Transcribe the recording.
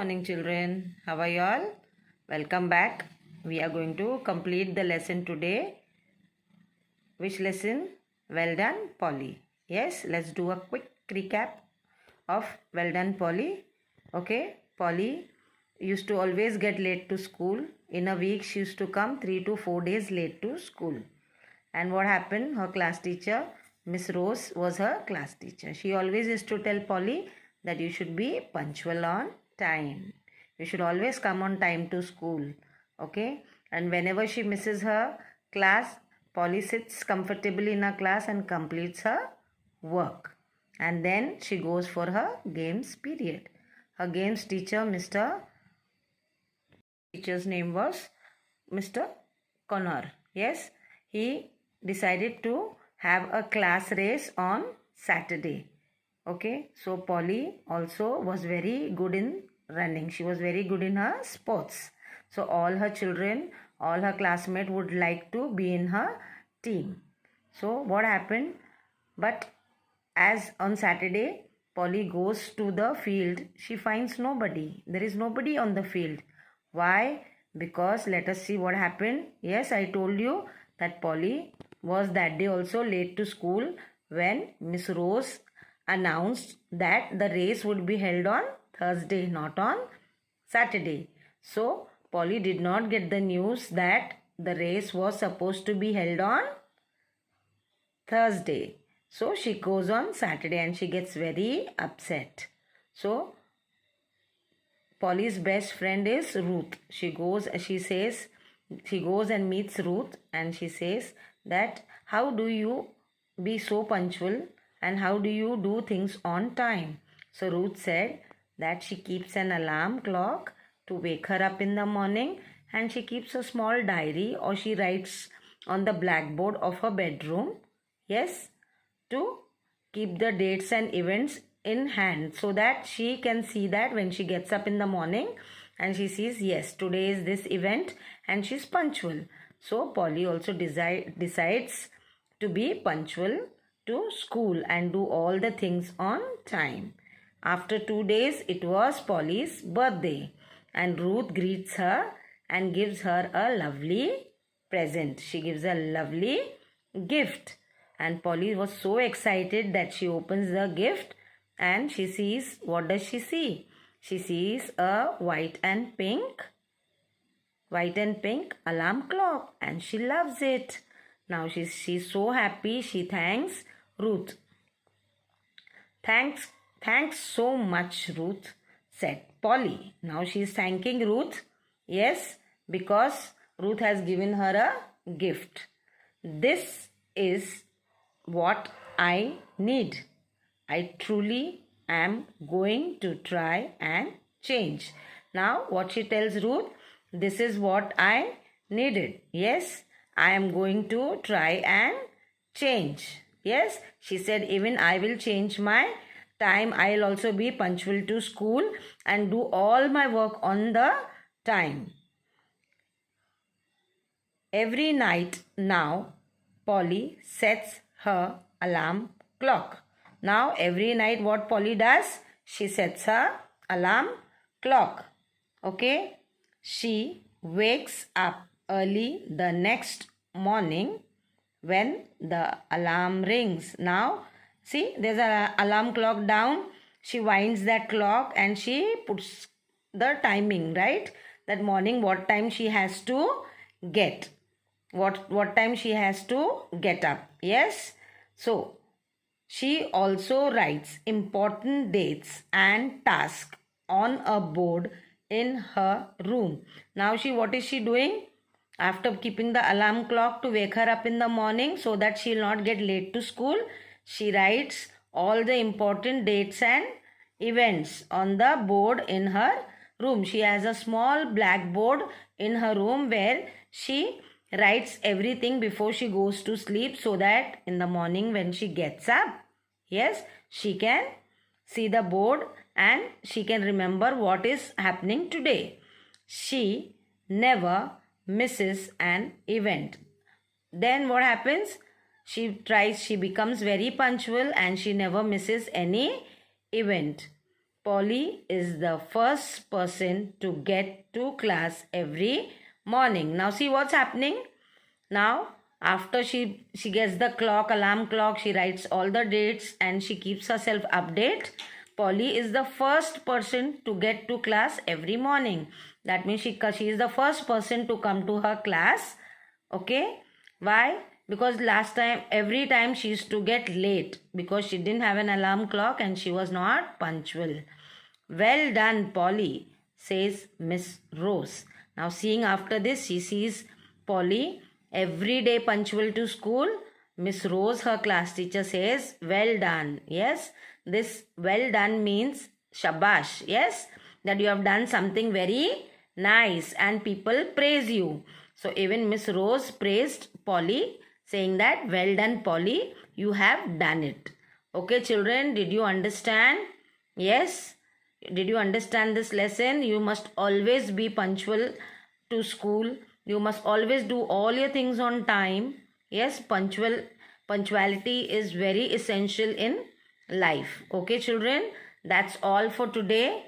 Morning children, how are you all? Welcome back. We are going to complete the lesson today. Which lesson? Well done, Polly. Yes, let's do a quick recap of Well done, Polly. Okay, Polly used to always get late to school. In a week, she used to come 3 to 4 days late to school. And what happened? Her class teacher, Miss Rose, was her class teacher. She always used to tell Polly that you should be punctual on time. You should always come on time to school. Okay? And whenever she misses her class, Polly sits comfortably in her class and completes her work. And then she goes for her games period. Her games teacher's name was Mr. Connor. Yes, he decided to have a class race on Saturday. Okay, so Polly also was very good in running. She was very good in her sports. So all her children, all her classmates would like to be in her team. So what happened? But as on Saturday, Polly goes to the field, she finds nobody. There is nobody on the field. Why? Because let us see what happened. Yes, I told you that Polly was that day also late to school when Miss Rose announced that the race would be held on Thursday, not on Saturday. So Polly did not get the news that the race was supposed to be held on Thursday. So she goes on Saturday and she gets very upset. So Polly's best friend is Ruth. She goes and meets Ruth and she says that how do you be so punctual and how do you do things on time? So Ruth said that she keeps an alarm clock to wake her up in the morning and she keeps a small diary or she writes on the blackboard of her bedroom, yes, to keep the dates and events in hand so that she can see that when she gets up in the morning and she sees, yes, today is this event and she's punctual. So Polly also decides to be punctual to school and do all the things on time. After 2 days, it was Polly's birthday and Ruth greets her and gives her a lovely present. She gives a lovely gift and Polly was so excited that she opens the gift and she sees, what does she see? She sees a white and pink alarm clock and she loves it. Now she's so happy. She thanks Ruth. Thanks so much, Ruth, said Polly. Now she's thanking Ruth. Yes, because Ruth has given her a gift. This is what I need. I truly am going to try and change. Now what she tells Ruth, this is what I needed. Yes, I am going to try and change. Yes, she said even I will change my time. I'll also be punctual to school and do all my work on the time. Every night now, Polly sets her alarm clock. Now every night what Polly does? She sets her alarm clock. Okay. She wakes up early the next morning when the alarm rings. Now see, there's an alarm clock down. She winds that clock and she puts the timing, right? That morning what time she has to get. What time she has to get up. Yes. So she also writes important dates and tasks on a board in her room. Now what is she doing? After keeping the alarm clock to wake her up in the morning so that she will not get late to school, she writes all the important dates and events on the board in her room. She has a small blackboard in her room where she writes everything before she goes to sleep so that in the morning when she gets up, yes, she can see the board and she can remember what is happening today. She never misses an event. Then what happens? She becomes very punctual and she never misses any event. Polly is the first person to get to class every morning. Now see what's happening. Now after she gets the clock, alarm clock, she writes all the dates and she keeps herself update. Polly is the first person to get to class every morning. That means she is the first person to come to her class. Okay. Why? Because last time, every time she used to get late because she didn't have an alarm clock and she was not punctual. Well done, Polly, says Miss Rose. Now seeing after this, she sees Polly every day punctual to school. Miss Rose, her class teacher, says, well done. Yes, this well done means shabash. Yes, that you have done something very nice and people praise you. So even Miss Rose praised Polly, saying that well done, Polly, you have done it. Okay, children, did you understand? Yes. Did you understand this lesson? You must always be punctual to school. You must always do all your things on time. Yes, punctuality is very essential in life. Okay, children, that's all for today.